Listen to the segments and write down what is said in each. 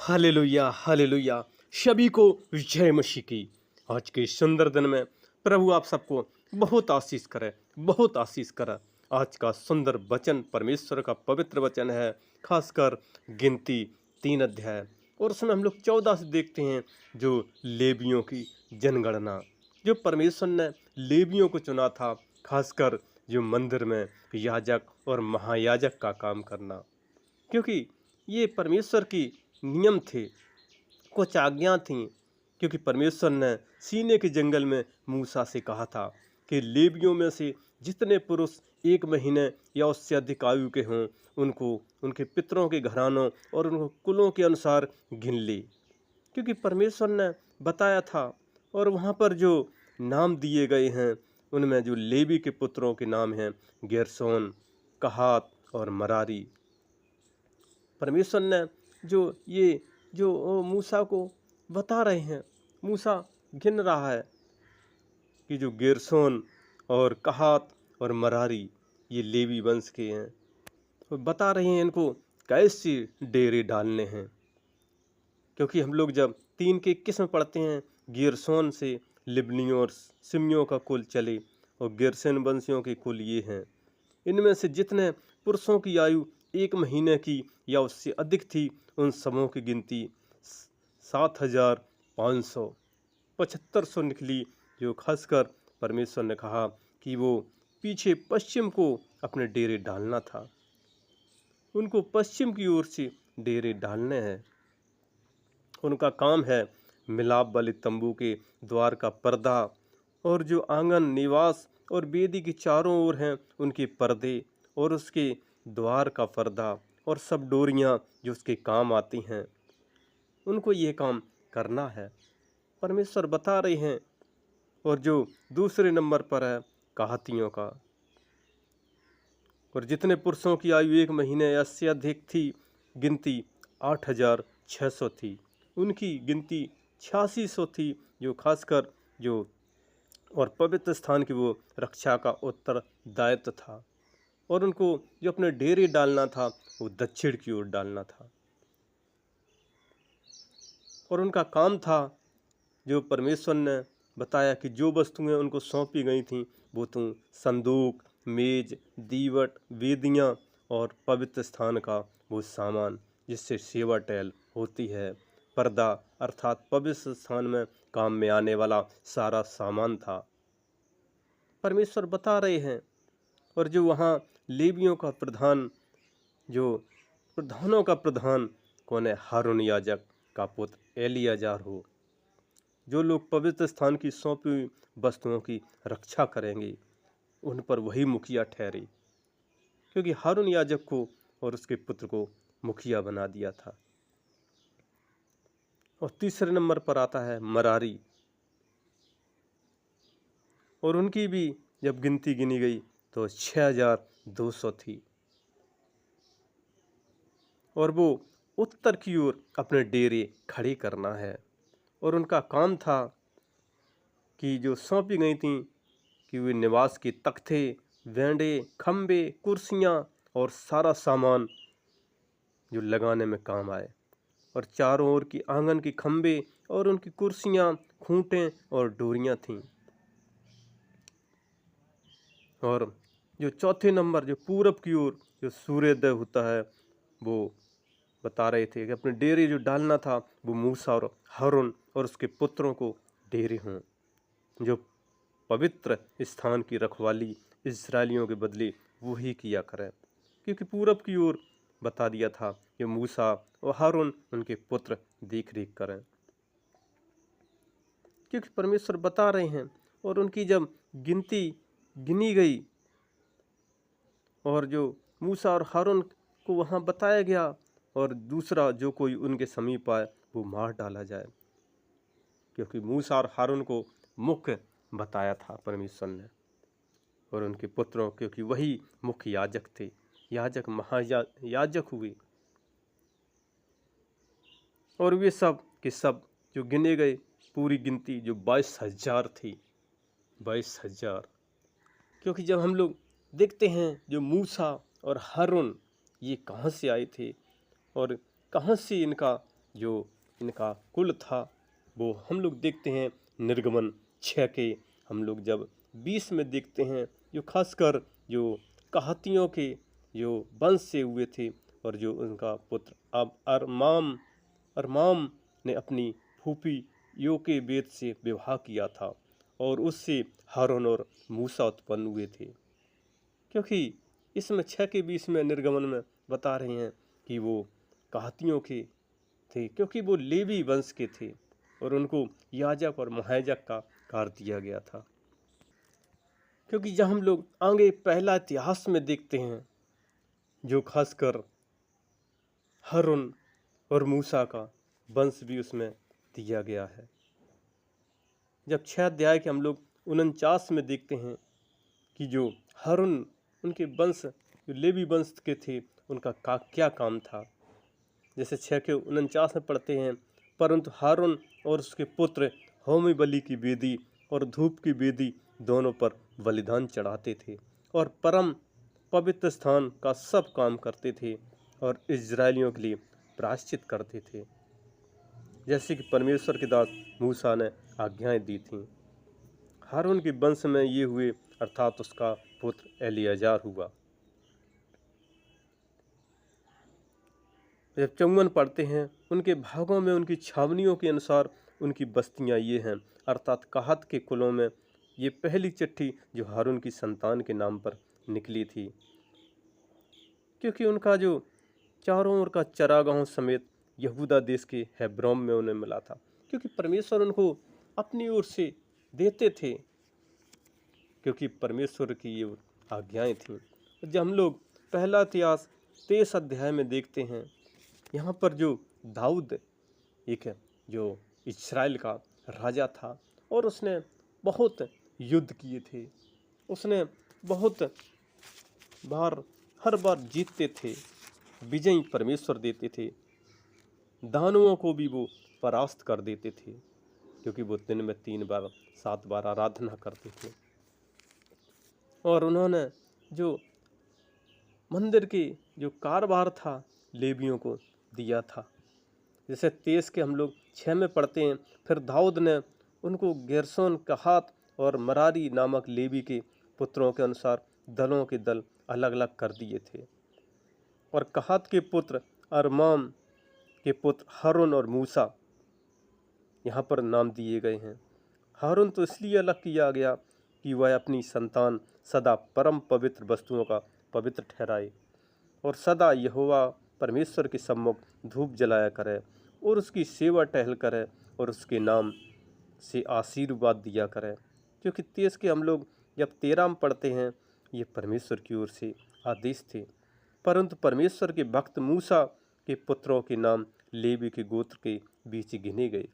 Hallelujah hallelujah. सभी को जय मसीह की। आज के इस सुंदर दिन में प्रभु आप सबको बहुत आशीष करे, बहुत आशीष करे। आज का सुंदर वचन परमेश्वर का पवित्र वचन है, खासकर गिनती 3 अध्याय। और उसमें हम लोग 14 से देखते हैं जो लेवियों की जनगणना, जो परमेश्वर ने लेवियों को चुना था, खासकर जो मंदिर में याजक और महायाजक का काम करना। क्योंकि ये परमेश्वर की नियम थे, कुछ आज्ञा थीं। क्योंकि परमेश्वर ने सीने के जंगल में मूसा से कहा था कि लेवियों में से जितने पुरुष 1 महीने या उससे अधिक आयु के हों, उनको उनके पितरों के घरानों और उनको कुलों के अनुसार गिन ले। क्योंकि परमेश्वर ने बताया था। और वहाँ पर जो नाम दिए गए हैं, उनमें जो लेवी के पुत्रों के नाम हैं गेरशोन, कहात और मरारी। परमेश्वर ने जो मूसा को बता रहे हैं, मूसा गिन रहा है कि जो गेरशोन और कहात और मरारी ये लेवी वंश के हैं, और बता रहे हैं इनको कैसे डेरे डालने हैं। क्योंकि हम लोग जब 3 के किस्म पढ़ते हैं, गेरशोन से लिब्नियों और सिमियों का कुल चले, और गेरशोन वंशियों के कुल ये हैं। इनमें से जितने पुरुषों की आयु 1 महीने की या उससे अधिक थी, उन सबों की गिनती 7,575 निकली। जो खासकर परमेश्वर ने कहा कि वो पीछे पश्चिम को अपने डेरे डालना था, उनको पश्चिम की ओर से डेरे डालने हैं। उनका काम है मिलाप वाले तंबू के द्वार का पर्दा, और जो आंगन, निवास और वेदी के चारों ओर हैं उनके पर्दे, और उसके द्वार का पर्दा और सब डोरियां जो उसके काम आती हैं, उनको ये काम करना है, परमेश्वर बता रहे हैं। और जो दूसरे नंबर पर है कहातियों का, और जितने पुरुषों की आयु 1 महीने या से अधिक थी, गिनती 8,600 थी। उनकी गिनती 8600 थी। जो खासकर जो और पवित्र स्थान की वो रक्षा का उत्तरदायित्व था। और उनको जो अपने डेरे डालना था, वो दक्षिण की ओर डालना था। और उनका काम था, जो परमेश्वर ने बताया कि जो वस्तुएं उनको सौंपी गई थीं, वो तो संदूक, मेज, दीवट, वेदियाँ और पवित्र स्थान का वो सामान जिससे सेवा टहल होती है, पर्दा अर्थात पवित्र स्थान में काम में आने वाला सारा सामान था, परमेश्वर बता रहे हैं। और जो वहाँ लेवियों का प्रधान, जो प्रधानों का प्रधान कौन है? हारून याजक का पुत्र एलियाजार हो। जो लोग पवित्र स्थान की सौंपी हुई वस्तुओं की रक्षा करेंगे, उन पर वही मुखिया ठहरे। क्योंकि हारून याजक को और उसके पुत्र को मुखिया बना दिया था। और तीसरे नंबर पर आता है मरारी, और उनकी भी जब गिनती गिनी गई तो 6,200 थी। और वो उत्तर की ओर अपने डेरे खड़े करना है। और उनका काम था कि जो सौंपी गई थी कि वे निवास के तख्ते, वेंडे, खम्बे, कुर्सियाँ और सारा सामान जो लगाने में काम आए। और चारों ओर की आंगन के खम्बे और उनकी कुर्सियाँ, खूंटें और डोरियाँ थीं। और जो चौथे नंबर, जो पूरब की ओर जो सूर्योदय होता है, वो बता रहे थे कि अपने डेरे जो डालना था, वो मूसा और हारून और उसके पुत्रों को डेरे हों, जो पवित्र स्थान की रखवाली इस्राएलियों के बदले वो ही किया करें। क्योंकि पूरब की ओर बता दिया था कि मूसा और हारून उनके पुत्र देख रेख करें। क्योंकि परमेश्वर बता रहे हैं। और उनकी जब गिनती गिनी गई, और जो मूसा और हारून को वहाँ बताया गया, और दूसरा जो कोई उनके समीप आए वो मार डाला जाए। क्योंकि मूसा और हारून को मुख्य बताया था परमेश्वर ने, और उनके पुत्रों, क्योंकि वही मुख्य याजक थे, याजक महायाजक हुए। और वे सब के सब जो गिने गए, पूरी गिनती जो 22,000 थी, 22,000। क्योंकि जब हम लोग देखते हैं जो मूसा और हारून ये कहाँ से आए थे और कहाँ से इनका जो इनका कुल था वो हम लोग देखते हैं निर्गमन 6 के हम लोग जब 20 में देखते हैं, जो खासकर जो कहातियों के जो वंश से हुए थे और जो उनका पुत्र अब अरमाम ने अपनी फूफी योकेबेद से विवाह किया था और उससे हारून और मूसा उत्पन्न हुए थे। क्योंकि इसमें 6 के 20 में निर्गमन में बता रहे हैं कि वो कहातियों के थे, क्योंकि वो लेवी वंश के थे और उनको याजक और महायाजक का कार्य दिया गया था। क्योंकि जब हम लोग आगे पहला इतिहास में देखते हैं, जो खासकर हारून और मूसा का वंश भी उसमें दिया गया है। जब 6 अध्याय के हम लोग 49 में देखते हैं कि जो हारून उनके वंश जो लेवी वंश के थे उनका क्या काम था। जैसे 6 के 49 में पढ़ते हैं, परंतु हारून और उसके पुत्र होम बलि की वेदी और धूप की वेदी दोनों पर बलिदान चढ़ाते थे और परम पवित्र स्थान का सब काम करते थे और इजरायलियों के लिए प्रायश्चित करते थे, जैसे कि परमेश्वर के दास मूसा ने आज्ञाएं दी थीं। हारून के वंश में ये हुए, अर्थात उसका पुत्र एलियाजार हुआ। जब 54 पढ़ते हैं, उनके भागों में उनकी छावनियों के अनुसार उनकी बस्तियां ये हैं, अर्थात कहात के कुलों में ये पहली चिट्ठी जो हारून की संतान के नाम पर निकली थी, क्योंकि उनका जो चारों ओर का चरागाहों समेत यहूदा देश के हेब्रोन में उन्हें मिला था, क्योंकि परमेश्वर उनको अपनी ओर से देते थे, क्योंकि परमेश्वर की ये आज्ञाएं थीं। जब हम लोग पहला इतिहास 23 अध्याय में देखते हैं, यहाँ पर जो दाऊद एक जो इस्राएल का राजा था और उसने बहुत युद्ध किए थे, उसने बहुत बार हर बार जीतते थे, विजय परमेश्वर देते थे, दानवों को भी वो परास्त कर देते थे, क्योंकि वो दिन में 3 बार 7 बार आराधना करते थे। और उन्होंने जो मंदिर की जो कारोबार था लेवियों को दिया था। जैसे 23 के हम लोग 6 में पढ़ते हैं, फिर दाऊद ने उनको गेर्शोन, कहात और मरारी नामक लेवी के पुत्रों के अनुसार दलों के दल अलग अलग कर दिए थे। और कहात के पुत्र अरमाम के पुत्र हारून और मूसा यहाँ पर नाम दिए गए हैं। हारून तो इसलिए अलग किया गया कि वह अपनी संतान सदा परम पवित्र वस्तुओं का पवित्र ठहराए और सदा यहोवा परमेश्वर के सम्मुख धूप जलाया करे और उसकी सेवा टहल करे और उसके नाम से आशीर्वाद दिया करे। क्योंकि 23 के हम लोग जब 13 में पढ़ते हैं, ये परमेश्वर की ओर से आदेश थे, परंतु परमेश्वर के भक्त मूसा के पुत्रों के नाम लेवी के गोत्र के बीच गिने गए,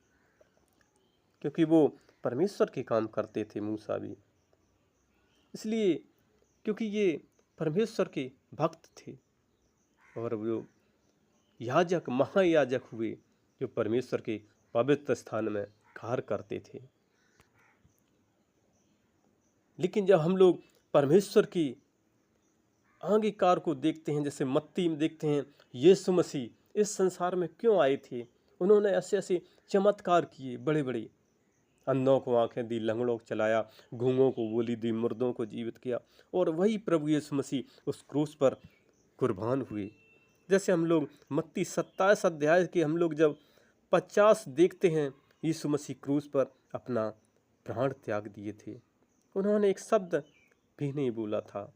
क्योंकि वो परमेश्वर के काम करते थे मूसा भी, इसलिए क्योंकि ये परमेश्वर के भक्त थे और वो याजक महायाजक हुए जो परमेश्वर के पवित्र स्थान में कार्य करते थे। लेकिन जब हम लोग परमेश्वर की आगे कार्य को देखते हैं, जैसे मत्ती में देखते हैं, यीशु मसीह इस संसार में क्यों आए थे, उन्होंने ऐसे ऐसे चमत्कार किए बड़े बड़े, अंधों को आंखें दी, लंगड़ों को चलाया, गूंगों को बोली दी, मुर्दों को जीवित किया, और वही प्रभु यीशु मसीह उस क्रूस पर कुर्बान हुए। जैसे हम लोग मत्ती 27 अध्याय के हम लोग जब 50 देखते हैं, यीशु मसीह क्रूस पर अपना प्राण त्याग दिए थे, उन्होंने एक शब्द भी नहीं बोला था,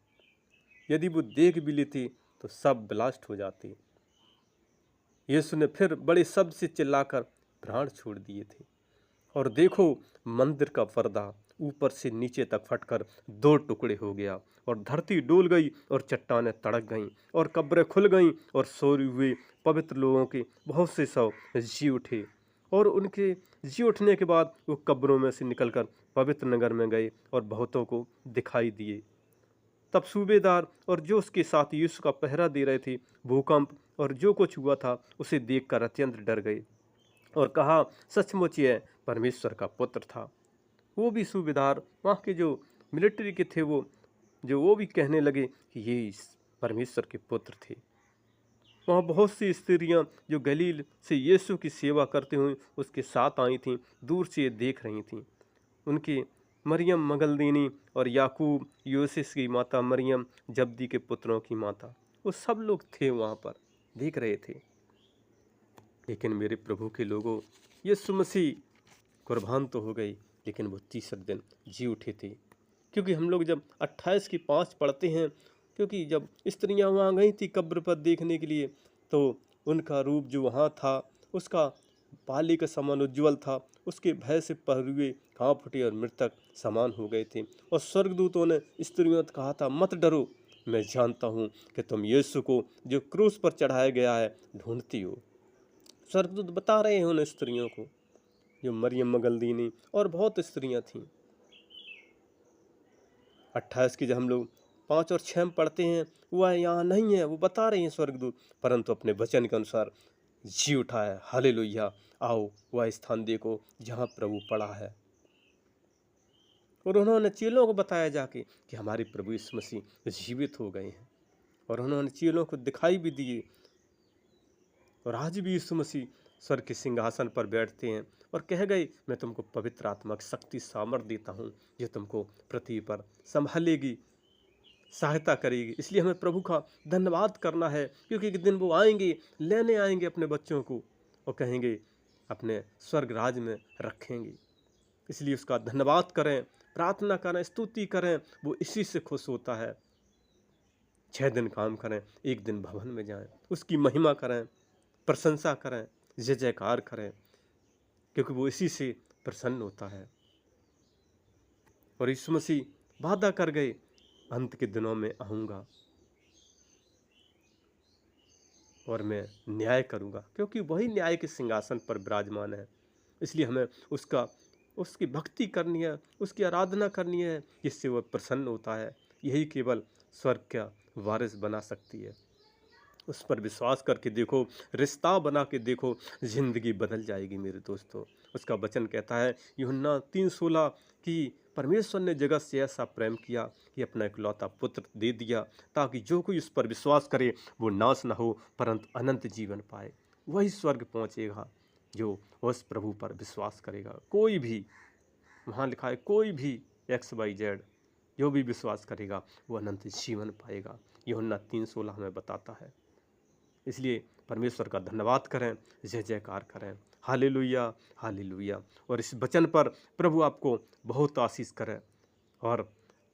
यदि वो देख भी लेते तो सब ब्लास्ट हो जाते। यीशु ने फिर बड़े शब्द से चिल्लाकर प्राण छोड़ दिए थे, और देखो मंदिर का पर्दा ऊपर से नीचे तक फटकर 2 टुकड़े हो गया और धरती डोल गई और चट्टानें तड़क गईं और कब्रें खुल गईं और सोए हुए पवित्र लोगों के बहुत से शव जी उठे, और उनके जी उठने के बाद वो कब्रों में से निकलकर पवित्र नगर में गए और बहुतों को दिखाई दिए। तब सूबेदार और जो उसके साथ यीशु का पहरा दे रहे थे भूकंप और जो कुछ हुआ था उसे देखकर अत्यंत डर गए और कहा, सचमुच यह परमेश्वर का पुत्र था। वो भी सूबेदार, वहाँ के जो मिलिट्री के थे, वो भी कहने लगे कि ये परमेश्वर के पुत्र थे। वहाँ बहुत सी स्त्रियाँ जो गलील से यीशु की सेवा करते हुए उसके साथ आई थीं, दूर से ये देख रही थीं। उनके मरियम मगदलीनी और याकूब, यूसुफ की माता मरियम, जब्दी के पुत्रों की माता, वो सब लोग थे वहाँ पर, देख रहे थे। लेकिन मेरे प्रभु के लोगों, यीशु मसीह कुर्बान तो हो गई, लेकिन वो तीसरे दिन जी उठे थे। क्योंकि हम लोग जब 28 की 5 पढ़ते हैं, क्योंकि जब स्त्रियां वहाँ गई थी कब्र पर देखने के लिए, तो उनका रूप जो वहाँ था उसका बाली का समान उज्ज्वल था, उसके भय से पहरुए काँप उठे और मृतक समान हो गए थे। और स्वर्गदूतों ने स्त्रियों से कहा था, मत डरो, मैं जानता हूँ कि तुम यीशु को जो क्रूस पर चढ़ाया गया है ढूंढती हो। स्वर्गदूत बता रहे हैं उन स्त्रियों को, जो मरियम मगदलीनी और बहुत स्त्रियां थीं। 28 की जब हम लोग 5 और 6 में पढ़ते हैं, वह यहाँ नहीं है, वो बता रहे हैं स्वर्गदूत, परंतु अपने वचन के अनुसार जी उठा है। हालेलुया। आओ वह स्थान देखो जहाँ प्रभु पड़ा है। और उन्होंने चेलों को बताया जाके कि हमारे प्रभु यीशु मसीह जीवित हो गए हैं, और उन्होंने चेलों को दिखाई भी दिए। और आज भी यीशु मसीह स्वर्ग के सिंहासन पर बैठते हैं और कह गए, मैं तुमको पवित्र आत्मा की शक्ति सामर्थ देता हूँ, जो तुमको पृथ्वी पर संभालेगी, सहायता करेगी। इसलिए हमें प्रभु का धन्यवाद करना है, क्योंकि एक दिन वो आएंगे, लेने आएंगे अपने बच्चों को और कहेंगे अपने स्वर्ग राज में रखेंगे। इसलिए उसका धन्यवाद करें, प्रार्थना करें, स्तुति करें। वो इसी से खुश होता है। 6 दिन काम करें, एक दिन भवन में जाएं, उसकी महिमा करें, प्रशंसा करें, जय जयकार करें, क्योंकि वो इसी से प्रसन्न होता है। और यीशु मसीह वादा कर गए, अंत के दिनों में आऊँगा और मैं न्याय करूँगा, क्योंकि वही न्याय के सिंहासन पर विराजमान है। इसलिए हमें उसकी भक्ति करनी है, उसकी आराधना करनी है, जिससे वह प्रसन्न होता है। यही केवल स्वर्ग का वारिस बना सकती है। उस पर विश्वास करके देखो, रिश्ता बना के देखो, जिंदगी बदल जाएगी मेरे दोस्तों। उसका वचन कहता है यूहन्ना 3:16 कि परमेश्वर ने जगत से ऐसा प्रेम किया कि अपना इकलौता पुत्र दे दिया, ताकि जो कोई उस पर विश्वास करे वो नाश न हो परंतु अनंत जीवन पाए। वही स्वर्ग पहुँचेगा जो उस प्रभु पर विश्वास करेगा। कोई भी, वहाँ लिखा है, कोई भी XYZ जो भी विश्वास करेगा वो अनंत जीवन पाएगा। यूहन्ना 3:16 हमें बताता है। इसलिए परमेश्वर का धन्यवाद करें, जय जयकार करें। Hallelujah, hallelujah. और इस वचन पर प्रभु आपको बहुत आशीष करे। और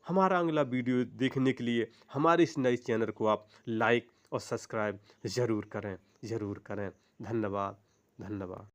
हमारा अगला वीडियो देखने के लिए हमारे इस नए चैनल को आप लाइक और सब्सक्राइब ज़रूर करें, ज़रूर करें। धन्यवाद, धन्यवाद।